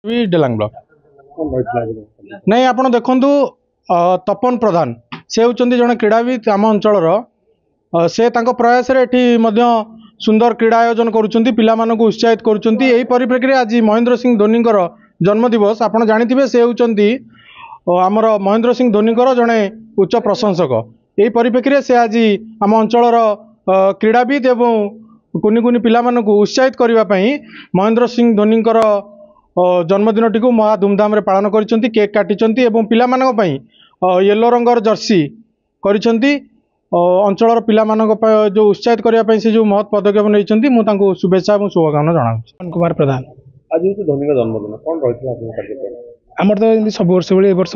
Delang block नहीं आपण देखु तपन प्रधान से होती जड़े क्रीड़ाविद आम अंचल से प्रयास सुंदर क्रीड़ा आयोजन करुँच पिलामानंकु उत्साहित करुँच परिप्रेक्षी आज महेंद्र सिंह धोनी जन्मदिवस आप जानी से होती आमर महेंद्र सिंह धोनी जड़े उच्च प्रशंसक यही परिप्रेक्षी से आज आम अंचल क्रीड़ाविद एवं कुनि कुनि पिलामानंकु उत्साहित करने महेंद्र सिंह धोनी जन्मदिन टी महा धूमधाम रे पालन करिसेंती केक काटिसेंती एवं पिलामानंक पई येलो रंगर जर्सी करिसेंती अंचल पिलामानंक जो उत्साहित करने पई से जो महत् पदक्षेप नैछंती मु तांको शुभेच्छा और शुभकामना जणाउछि। पवन कुमार प्रधान आज धोनी जन्मदिन कौन रही आमर तो सब वर्ष भाई वर्ष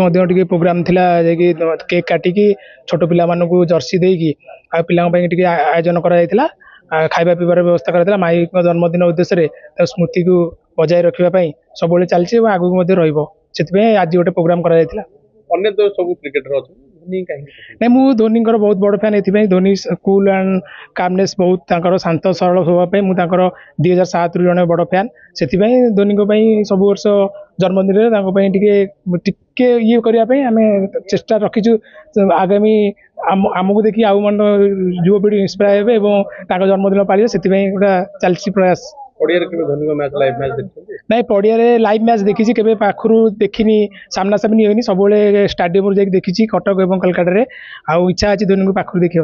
प्रोग्राम थिला जे केक काटिकी छोट पिलामानंकु जर्सी देकी आ पिलांक पई टिके आयोजन करा जायतिला खाଇବା पिबार व्यवस्था करा माई जन्मदिन उद्देश्य स्मृति को बजाय रखापी सब चलती आगू से आज गोटे प्रोग्राम करा अन्य तो सब क्रिकेटर धोनी नहीं मु धोनी बहुत बड़ फैन ये धोनी कूल एंड कामनेस बहुत शांत सरल स्वभाव मुझे 2007 रु जड़े बड़ फैन से धोनी सब वर्ष जन्मदिन टे ये करने आम चेष्टा रखीचु आगामी आमको देखिए आउ मन युवपीढ़ी इंस्पायर हे जन्मदिन पालिए से चलती प्रयास नहीं पड़िया लाइव मैच देखी के पाखु देखनी सामना सामनी होनी सब स्टाडियम देखी कटक और कलकाता आउ इच्छा अच्छी धोनी को पाखु देखा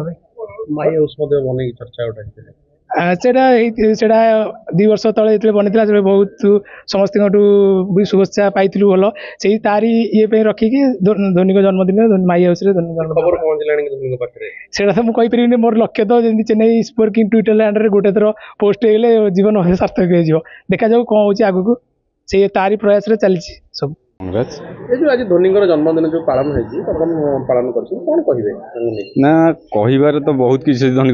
सेटा 2 वर्ष तले बनी बहुत समस्त भी शुभेच्छा पाई भल से तारी ये रखिकी धोनी को जन्मदिन माई हाउस से मुझे मोर लक्ष्य तो जमी Chennai sport king Twitter land रे गोटे थर पोस्ट हो जीवन सार्थक हो देखा जाऊ कौन हो आगू से तारी प्रयास चलती सब आज धोनी जन्मदिन जो पालन पालन कौन ना कह तो बहुत किसी धोनी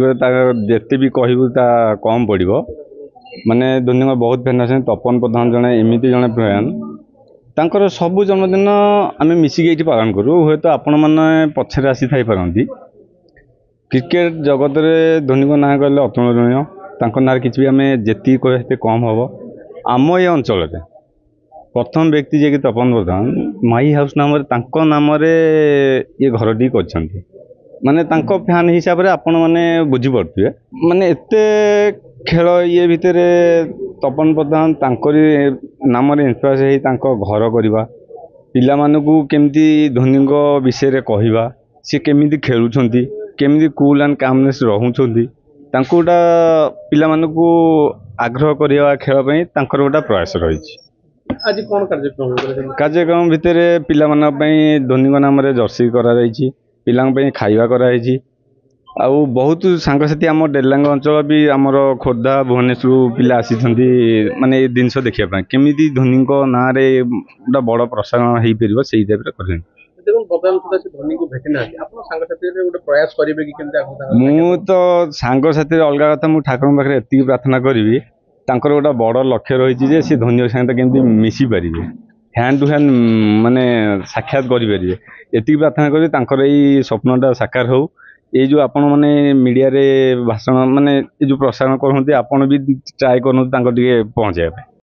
जिते भी कहू कम पड़ो माने धोनी बहुत फैन अच्छे तपन प्रधान जड़े एमती जड़े फैन तांकर सबू जन्मदिन आम मिसिकी ये पालन करूँ हे तो आपण मैंने पछरे आसी थी पारती क्रिकेट जगत में धोनी को ना कहले अतुलनीय ना कि आम जी कहे कम हम आम ये अंचल प्रथम व्यक्ति जे कि तपन प्रधान माई हाउस नाम नाम ये घरटी कर माने फैन हिसाब से आपण मैंने बुझीपे माने एते खेल ये भितर तपन प्रधान नाम इन्फ्लुएंस हो घर करवा पिला मानू केमती धोनी विषय कहवा सी केमी खेलुंट केमी कूल एंड कामनेस रोचे गोटा पिला मानू आग्रह करवा खेलपाई गोटा प्रयास रही आज कौन कार्यक्रम भितर पिला धोनी नाम जर्सी पिला खाଇବା कराई आउ बहुत सांगसाथी आम डेलांग अंचल भी आमर खोर्धा भुवनेश्वर पिला आसी माने ये जिनस देखा केमी धोनी ना गोटे बड़ प्रसारण हो पार से टाइप मु तो सांगसाथी अलग कथा मुझे ठाकुर पाखे एति प्रार्थना करी गोटे बड़ लक्ष्य रही सी धोनी सहित केमती मिसी पारे हैंड टू हैंड माने साक्षात करेंगे ये प्रार्थना करी स्वप्नटा साकार हो ये जो आपण माने मीडिया रे भाषण माने जो प्रसारण करते आपण भी ट्राए कर पहुँचाई।